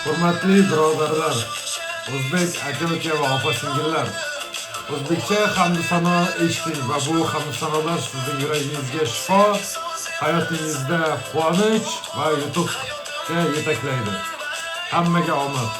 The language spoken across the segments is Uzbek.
Hurmatli birodarlar, o'zbek aka-uka va opa-singillar, o'zbekcha hamd sano eshiting va bu hamd sanolar sizning yuragingizga shifo, hayotingizda quvonch va yutuqqa yetaklaydi. Hammaga omad.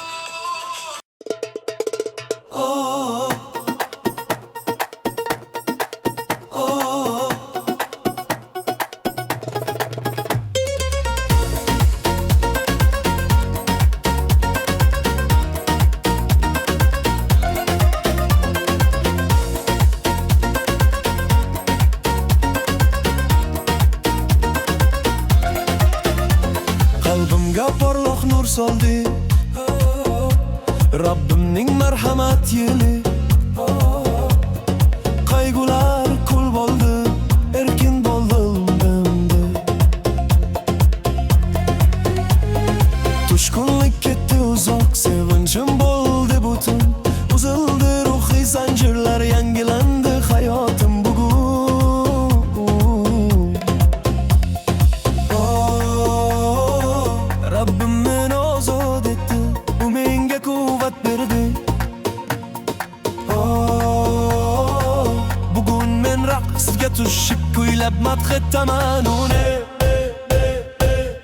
Qalbimga porloq nur soldi Rabbimning marhamat yeli Qayg'ular kul bo'ldi erkin bo'ldim Tushkunlik ketdi uzoq sevinchim bo'ldi butun Uzildi ruhiy zanjirlar yangilandi hayotim bugun Rabbim meni ozod etdi u menga quvvat berdi Bugun men raqsga tushib kuylab madh etaman uni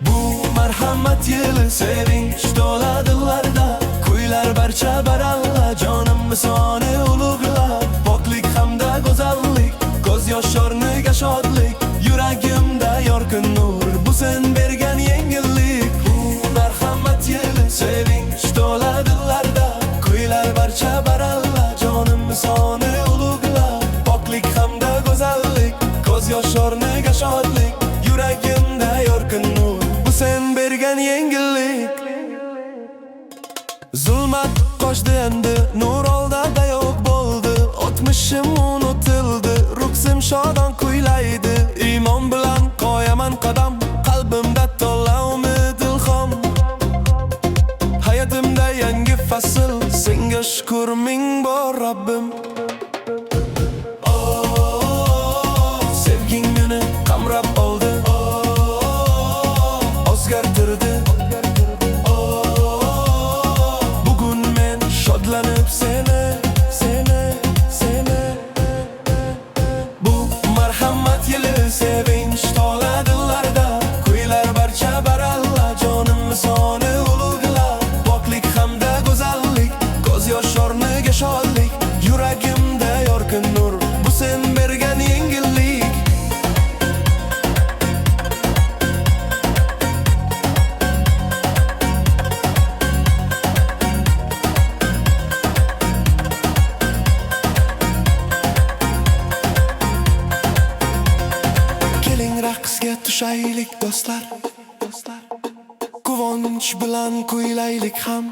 Bu marhamat yili sevinch to'la dillarda Kuylar barcha baralla jonimni soni ulug'lab Poklik hamda go'zallik ko'z yoshlarniga shodlik Yuragimda yorqin nur bu sen bergan yengillik Bu marhamat yili sevinch to'la dillarda Kuylar barcha baralla jonimni soni ulug'lab Poklik hamda go'zallik ko'z yoshlarniga shodlik Yuragimda yorqin nur bu sen bergan yengillik Zulmat qochdi endi nur oldida yo'q bo'ldi O'tmishim unutildi ruhim shodon kuylaydi Iymon bilan qo'yaman qadam qalbimda to'la umid ilhom Hayotimda yangi fasl senga shukr ming bor Rabbim Sevging meni qamrab oldi o'zgartirdi Bugun men shodlanib seni Bu marhamat yili sevinch to'la dillarda Kuylar barcha baralla jonimni soni ulug'lab Poklik hamda go'zallik ko'z yoshlarniga shodlik Yuragimda yorqin nur bu sen bergan yengillik Keling raqsga tushaylik do'stlar Quvonch bilan kuylaylik ham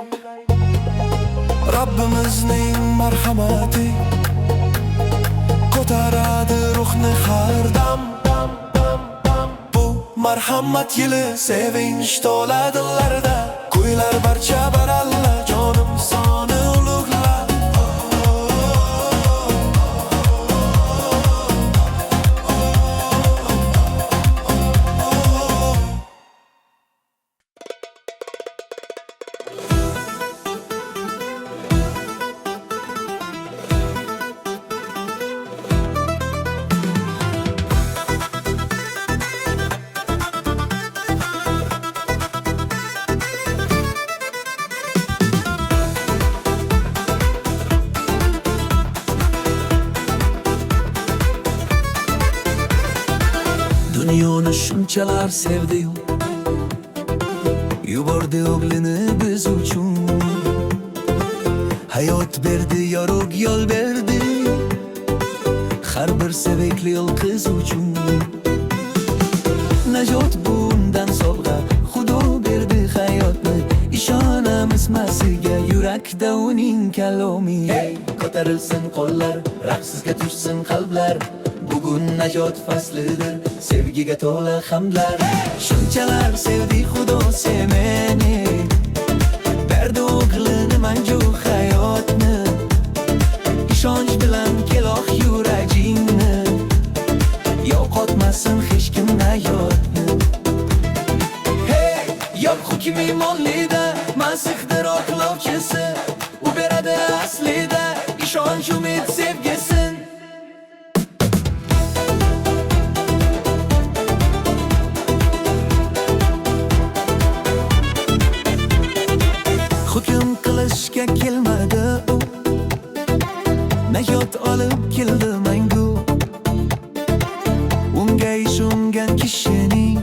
Rabbimizning marhamati ko'taradi ruhni har dam Bu marhamat yili sevinch to'la dillarda Kuylar barcha baralla jonim soni ulug'lab Dunyoni shunchalar sevdi-yu Yubordi o'g'lini biz uchun Hayot berdi, yorug' yo'l berdi Har bir sevikli qiz uchun Najot bundan sovg'a Xudo berdi hayotni Ishonamiz Masihga yurakda uning kalomi Ko'tarilsin qo'llar, raqsga tushsin qalblar Bugun najot faslidir, sevgiga to'la hamdlar Shunchalar sevdi Xudo meni Berdi o'g'lini mangu hayotni Ishonch bilan keloq yuragingni Yo'qotmasin hech kim hayotni Hey, yo'q kim iymonlida Masih umid sevgisin. Hukm qilishga kelmadi u, najot olib keldi mangu. Unga ishongan kishining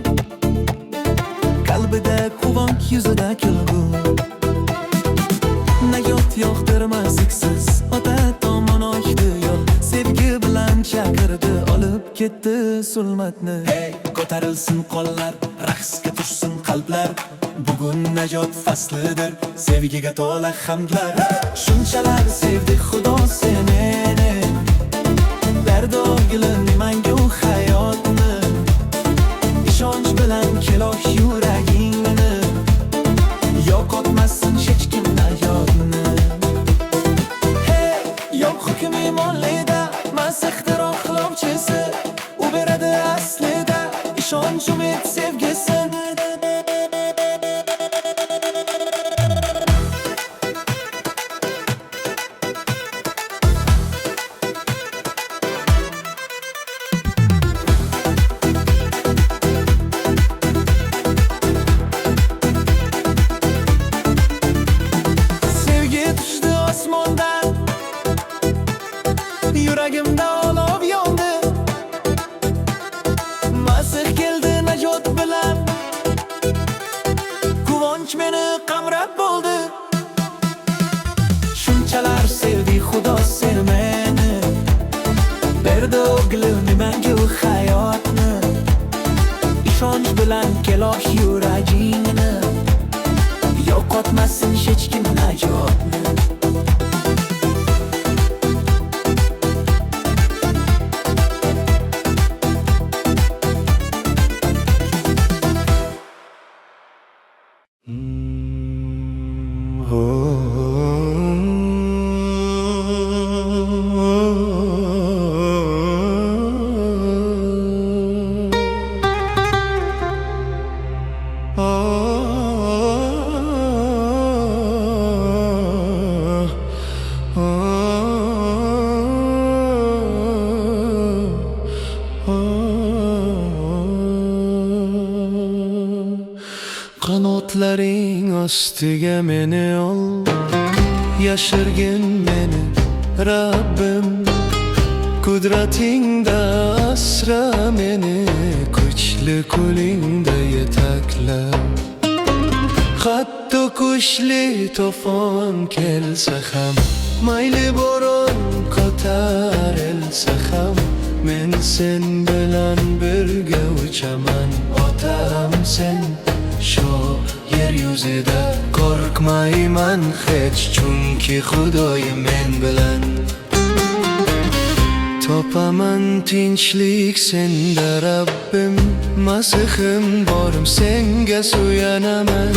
qalbida quvonch, yuzida kulgu. Najot yoqtirmas iksiz, ota tomon ochdi yo'l. Sevgi bilan chaqirdi, olib ketdi zulmatni. Hey, ko'tarilsin qo'llar, raqsga tushsin qalblar. Bugun najot faslidir, sevgiga to'la hamdlar. Shunchalar sevdi Xudo seni, berdi o'g'lim mangu hayotni. Ishonch bilan keloq yuragingni, yo'qotmasin hech kim najotni. Hey, yo'q hukm iymonlida, masixdir oqlovchisi. U beradi aslida ishonch, umid, sevgisin. Yuragimda olov yondi, masih keldi najot bilan. Quvonch meni qamrab bo'ldi. Shunchalar sevdi Xudo sen meni, berdi o'g'lim mangu hayotni. Ishonch bilan keloq yuragingni, yo'qotmasin hech kim najotni. Qanotlaring ostiga meni ol, yashirgin meni Rabbim. Qudratingda asra meni, kuchli qo'lingda yetakla. Hatto kuchli to'fon kelsa ham, mayli bo'ron ko'tarilsa ham, men sen bilan birga uchaman. Otam sen shu yer yuzida, qo'rqmayman hech, chunki Xudoyim men bilan. Topaman tinchlik senda Rabbim, masihim borim senga suyanaman.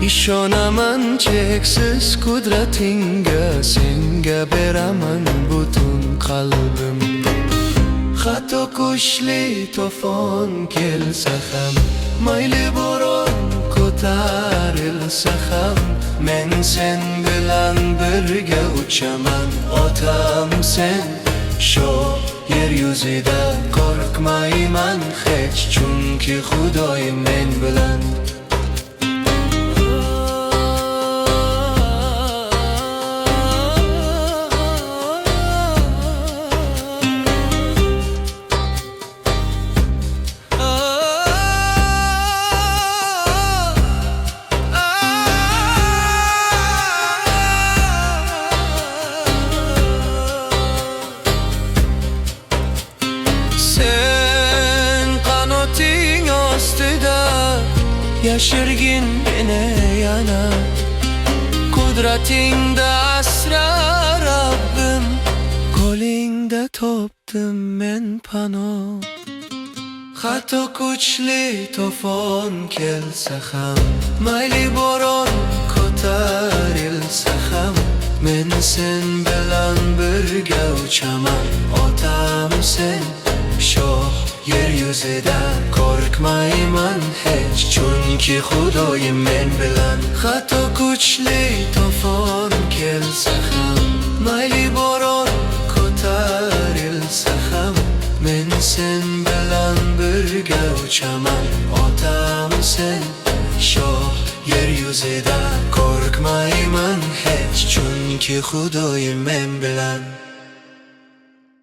Ishonaman cheksiz qudratingga, senga beraman butun qalbim. Hatto kuchli to'fon kelsa ham, mayli bo'ron ko'tarilsa ham, men sen bilan birga uchaman. Otam sen shu yer yuzida, qo'rqmayman hech, chunki Xudoyim men bilan. Yashirgin meni yana, qudratingda asra Rabbim. Qo'lingda topdim men panoh. Hatto kuchli to'fon kelsa ham, mayli bo'ron ko'tarilsa ham, men sen bilan birga uchaman. Otam sen shu yer yuzida, qo'rqmayman hech, chunki Xudoyim men bilan. Hatto kuchli to'fon kelsa ham, mayli bo'ron uçaman Otamsın shoh yeryüzida Korkmayman hech chunki Xudoyim men bilan